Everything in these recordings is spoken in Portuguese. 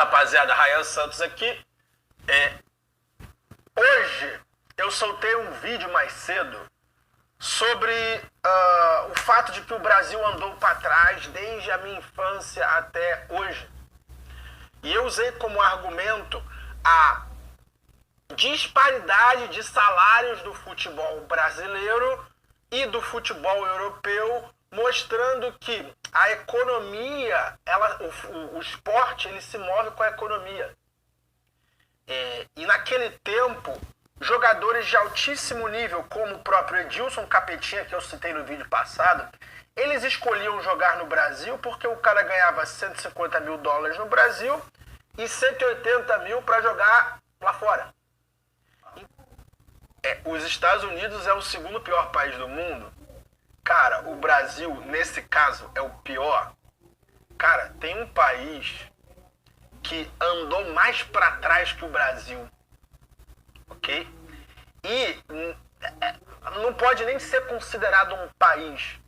rapaziada, Rayan Santos aqui. Hoje eu soltei um vídeo mais cedo sobre o fato de que o Brasil andou para trás desde a minha infância até hoje. E eu usei como argumento a disparidade de salários do futebol brasileiro e do futebol europeu, mostrando que a economia, o esporte, ele se move com a economia. E naquele tempo, jogadores de altíssimo nível, como o próprio Edilson Capetinha, que eu citei no vídeo passado, eles escolhiam jogar no Brasil porque o cara ganhava 150 mil dólares no Brasil e 180 mil para jogar lá fora. Os Estados Unidos é o segundo pior país do mundo. Cara, o Brasil, nesse caso, é o pior. Cara, tem um país que andou mais para trás que o Brasil. Ok? E não pode nem ser considerado um país.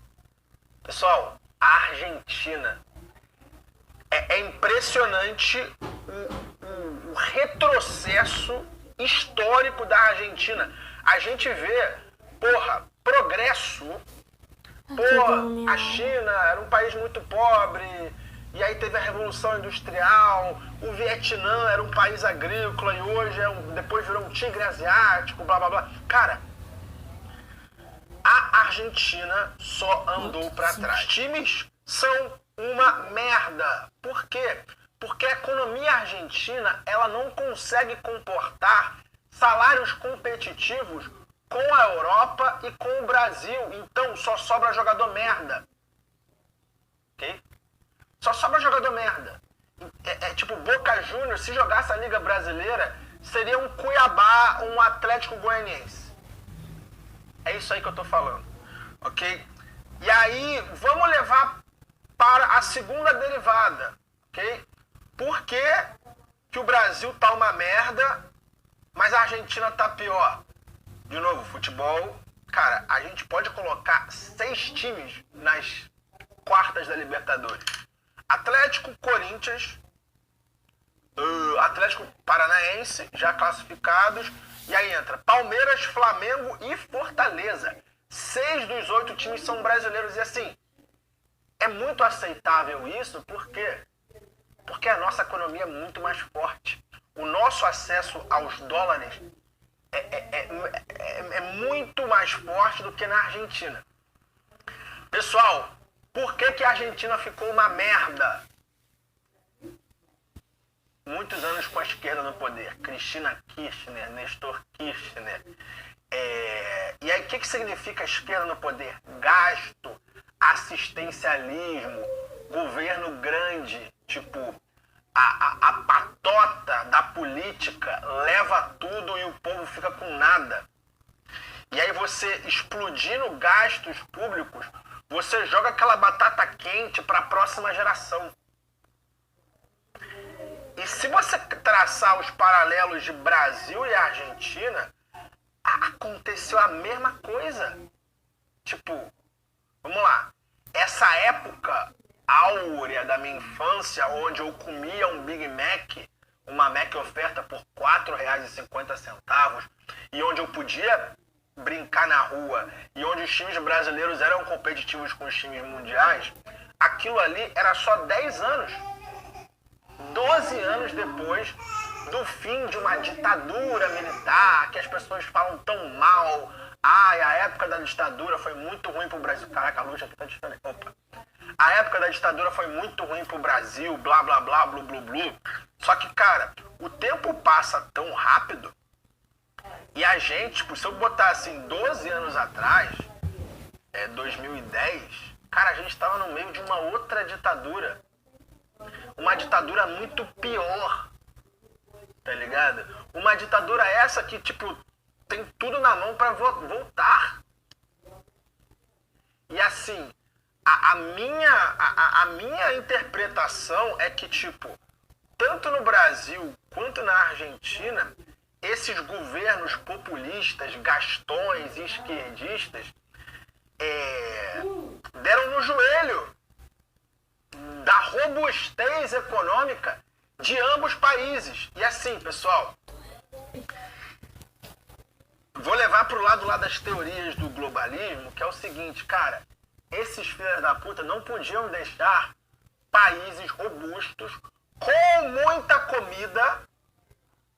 Pessoal, a Argentina. É impressionante o retrocesso histórico da Argentina. A gente vê, progresso. A China era um país muito pobre, e aí teve a Revolução Industrial, o Vietnã era um país agrícola e hoje depois virou um tigre asiático, blá blá blá. Cara, a Argentina só andou pra trás. Times são uma merda. Por quê? Porque a economia argentina, ela não consegue comportar salários competitivos com a Europa e com o Brasil. Então, só sobra jogador merda. Ok? Só sobra jogador merda. Tipo, Boca Juniors, se jogasse a Liga Brasileira, seria um Cuiabá, um Atlético Goianiense. É isso aí que eu tô falando. Ok? E aí, vamos levar para a segunda derivada. Ok? Por que que o Brasil tá uma merda, mas a Argentina tá pior? De novo, futebol. Cara, a gente pode colocar 6 times nas quartas da Libertadores. Atlético, Corinthians, Atlético Paranaense, já classificados. E aí entra Palmeiras, Flamengo e Fortaleza. 6 dos 8 times são brasileiros. E assim, é muito aceitável isso, por quê? Porque a nossa economia é muito mais forte. O nosso acesso aos dólares é muito mais forte do que na Argentina. Pessoal, por que a Argentina ficou uma merda? Muitos anos com a esquerda no poder. Cristina Kirchner, Nestor Kirchner. E aí, o que significa a esquerda no poder? Gasto, assistencialismo, governo grande, tipo, a patota da política leva tudo e o povo fica com nada. E aí você explodindo gastos públicos, você joga aquela batata quente para a próxima geração. E se você traçar os paralelos de Brasil e Argentina, aconteceu a mesma coisa. Tipo, vamos lá, essa época áurea da minha infância, onde eu comia um Big Mac, uma Mac oferta por R$4,50, e onde eu podia brincar na rua, e onde os times brasileiros eram competitivos com os times mundiais, aquilo ali era só 10 anos. 12 anos depois do fim de uma ditadura militar, que as pessoas falam tão mal. Ai, a época da ditadura foi muito ruim pro Brasil. Caraca, a luz aqui tá diferente. Opa. A época da ditadura foi muito ruim pro Brasil, blá, blá, blá, blu, blu, blu. Só que, cara, o tempo passa tão rápido e a gente, tipo, se eu botar assim 12 anos atrás, 2010, cara, a gente tava no meio de uma outra ditadura. Uma ditadura muito pior, tá ligado? Uma ditadura essa que, tipo, tem tudo na mão pra voltar. E assim, a minha interpretação é que, tipo, tanto no Brasil quanto na Argentina, esses governos populistas, gastões e esquerdistas deram no joelho da robustez econômica de ambos países. E assim, pessoal, vou levar pro lado lá das teorias do globalismo, que é o seguinte, cara, esses filhos da puta não podiam deixar países robustos, com muita comida,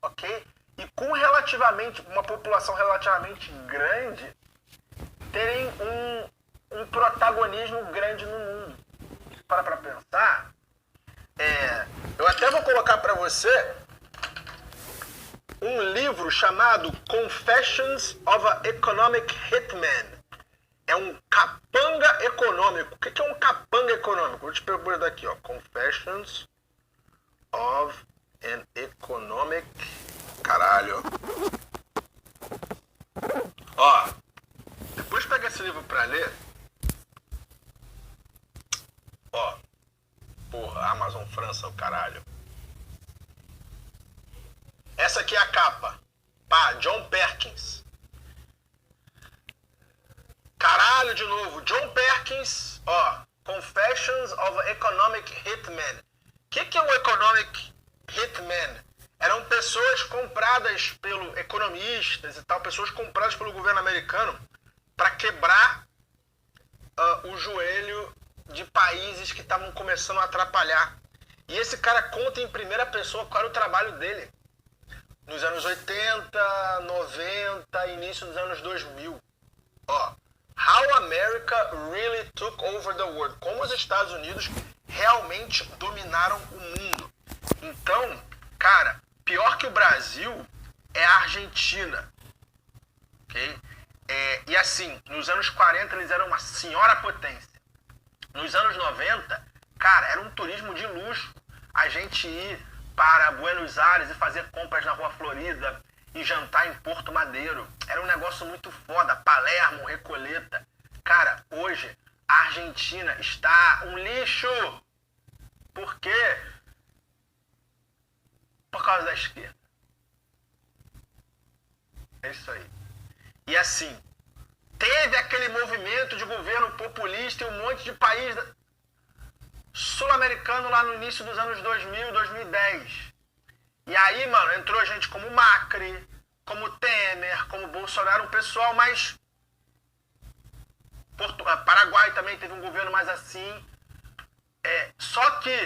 ok? E com relativamente, uma população relativamente grande, terem um protagonismo grande no mundo. Para pensar, eu até vou colocar para você um livro chamado Confessions of an Economic Hitman. É um capanga econômico. O que é um capanga econômico? Vou te perguntar aqui, ó. Confessions of an Economic... Caralho. Ó, depois pega esse livro pra ler. Ó, porra, Amazon França, o caralho. Essa aqui é a capa. Pá, John Perkins. Caralho, de novo. John Perkins, ó. Confessions of an Economic Hitman. O que é um Economic Hitman? Eram pessoas compradas pelo economistas e tal, pessoas compradas pelo governo americano para quebrar o joelho de países que estavam começando a atrapalhar. E esse cara conta em primeira pessoa qual era o trabalho dele. Nos anos 80, 90, início dos anos 2000. Ó, How America Really Took Over the World. Como os Estados Unidos realmente dominaram o mundo. Então, cara, pior que o Brasil é a Argentina. Ok? E assim, nos anos 40 eles eram uma senhora potência. Nos anos 90, cara, era um turismo de luxo. A gente ir para Buenos Aires e fazer compras na Rua Florida e jantar em Porto Madeiro. Era um negócio muito foda. Palermo, Recoleta. Cara, hoje a Argentina está um lixo. Por quê? Por causa da esquerda. É isso aí. E assim, teve aquele movimento de governo populista e um monte de país sul-americano lá no início dos anos 2000, 2010. E aí, mano, entrou gente como Macri, como Temer, como Bolsonaro, um pessoal mais... Paraguai também teve um governo mais assim. Só que,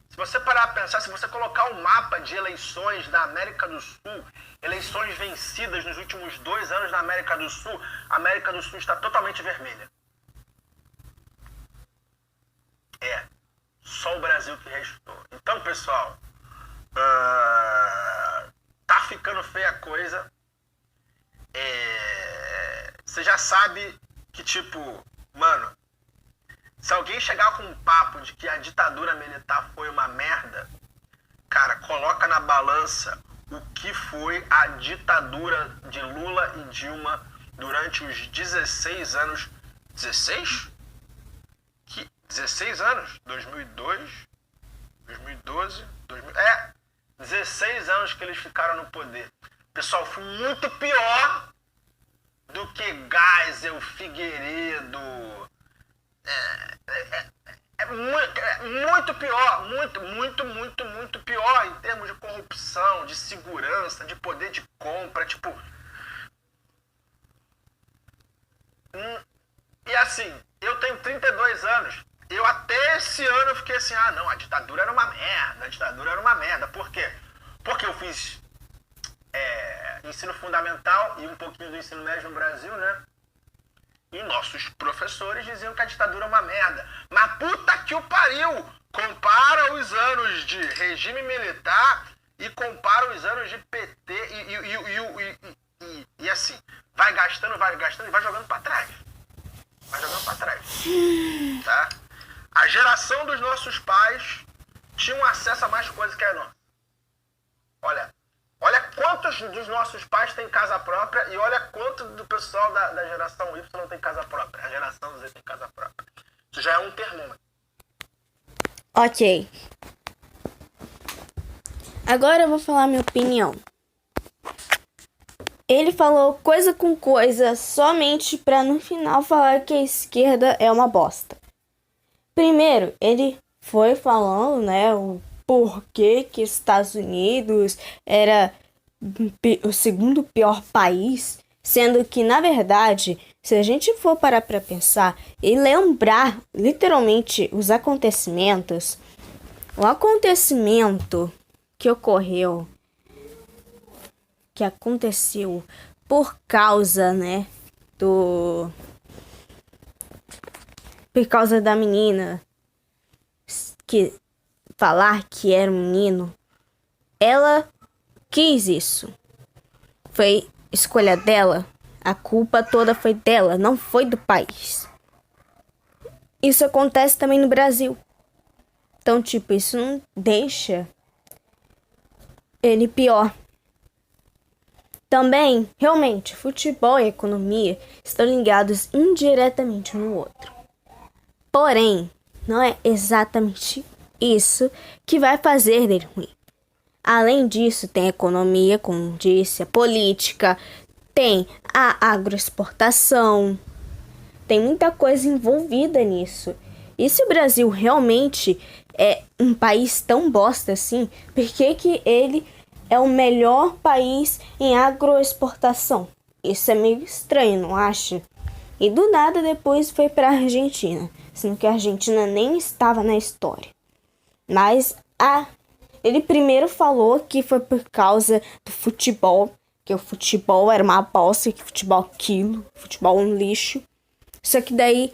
se você parar a pensar, se você colocar um mapa de eleições da América do Sul, eleições vencidas nos últimos 2 anos na América do Sul, a América do Sul está totalmente vermelha. Só o Brasil que restou. Então, pessoal, tá ficando feia a coisa. Você já sabe que, tipo, mano, se alguém chegar com um papo de que a ditadura militar foi uma merda, cara, coloca na balança o que foi a ditadura de Lula e Dilma durante os 16 anos. 16? 16 anos? 2002? 2012? 16 anos que eles ficaram no poder. Pessoal, foi muito pior do que Geisel, Figueiredo. Muito pior, muito pior em termos de corrupção, de segurança, de poder de compra, tipo... E assim, eu tenho 32 anos, eu até esse ano eu fiquei assim, não, a ditadura era uma merda, Por quê? Porque eu fiz ensino fundamental e um pouquinho do ensino médio no Brasil, né? E nossos professores diziam que a ditadura é uma merda. Mas puta que o pariu! Compara os anos de regime militar e compara os anos de PT e assim, vai gastando e vai jogando pra trás. Tá? A geração dos nossos pais tinham acesso a mais coisas que a nossa. Olha quantos dos nossos pais têm casa própria e olha quanto do pessoal da geração Y não tem casa própria. A geração Z tem casa própria. Isso já é um termômetro. Ok. Agora eu vou falar minha opinião. Ele falou coisa com coisa somente para no final falar que a esquerda é uma bosta. Primeiro, ele foi falando, né, por que Estados Unidos era o segundo pior país, sendo que, na verdade, se a gente for parar para pensar e lembrar literalmente os acontecimentos, o acontecimento que aconteceu por causa, né, por causa da menina que falar que era um menino, ela quis isso. Foi escolha dela. A culpa toda foi dela, não foi do país. Isso acontece também no Brasil. Então, tipo, isso não deixa ele pior. Também, realmente, futebol e economia estão ligados indiretamente um no outro. Porém, não é exatamente isso que vai fazer dele ruim. Além disso, tem a economia, como disse, a política, tem a agroexportação, tem muita coisa envolvida nisso. E se o Brasil realmente é um país tão bosta assim, por que ele é o melhor país em agroexportação? Isso é meio estranho, não acha? E do nada depois foi para a Argentina, sendo que a Argentina nem estava na história. Mas ele primeiro falou que foi por causa do futebol, que o futebol era uma bosta, que o futebol futebol um lixo. Só que daí,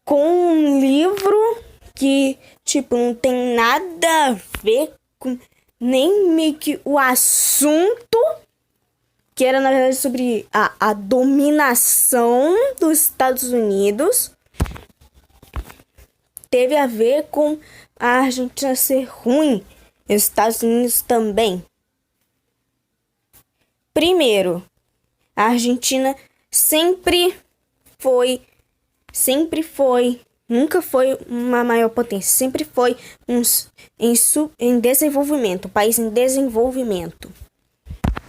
com um livro que, tipo, não tem nada a ver com nem meio que o assunto, que era, na verdade, sobre a dominação dos Estados Unidos, teve a ver com a Argentina ser ruim e os Estados Unidos também. Primeiro, a Argentina nunca foi uma maior potência, sempre foi em desenvolvimento, um país em desenvolvimento.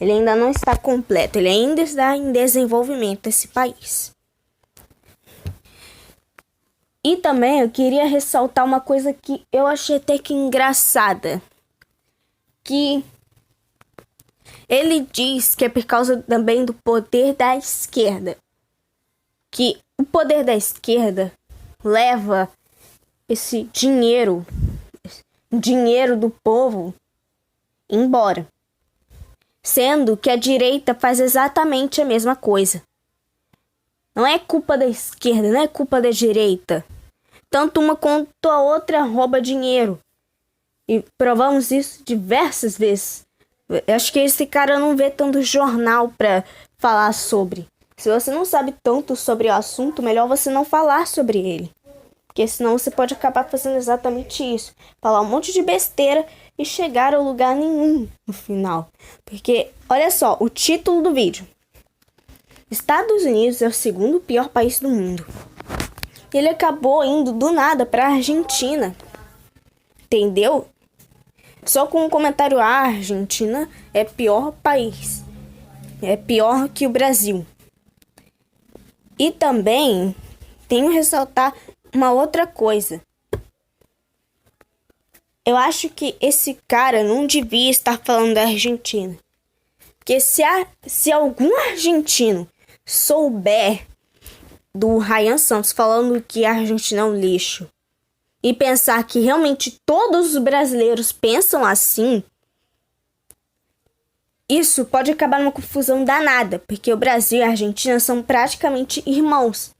Ele ainda não está completo, ele ainda está em desenvolvimento, esse país. E também eu queria ressaltar uma coisa que eu achei até que engraçada. Que ele diz que é por causa também do poder da esquerda. Que o poder da esquerda leva esse dinheiro do povo embora. Sendo que a direita faz exatamente a mesma coisa. Não é culpa da esquerda, não é culpa da direita. Tanto uma quanto a outra rouba dinheiro. E provamos isso diversas vezes. Eu acho que esse cara não vê tanto jornal pra falar sobre. Se você não sabe tanto sobre o assunto, melhor você não falar sobre ele. Porque senão você pode acabar fazendo exatamente isso. Falar um monte de besteira e chegar a lugar nenhum no final. Porque, olha só, o título do vídeo. Estados Unidos é o segundo pior país do mundo. Ele acabou indo do nada pra Argentina. Entendeu? Só com um comentário, a Argentina é pior país. É pior que o Brasil. E também tenho que ressaltar uma outra coisa. Eu acho que esse cara não devia estar falando da Argentina. Porque se algum argentino souber do Ryan Santos falando que a Argentina é um lixo e pensar que realmente todos os brasileiros pensam assim, isso pode acabar numa confusão danada, porque o Brasil e a Argentina são praticamente irmãos.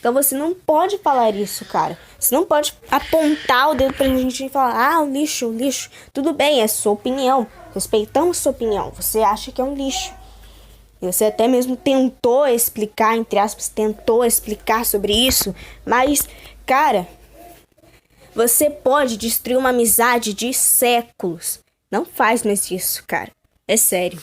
Então você não pode falar isso, cara. Você não pode apontar o dedo pra Argentina e falar, um lixo, um lixo. Tudo bem, é sua opinião. Respeitamos sua opinião. Você acha que é um lixo. E você até mesmo tentou explicar, entre aspas, tentou explicar sobre isso. Mas, cara, você pode destruir uma amizade de séculos. Não faz mais isso, cara. É sério.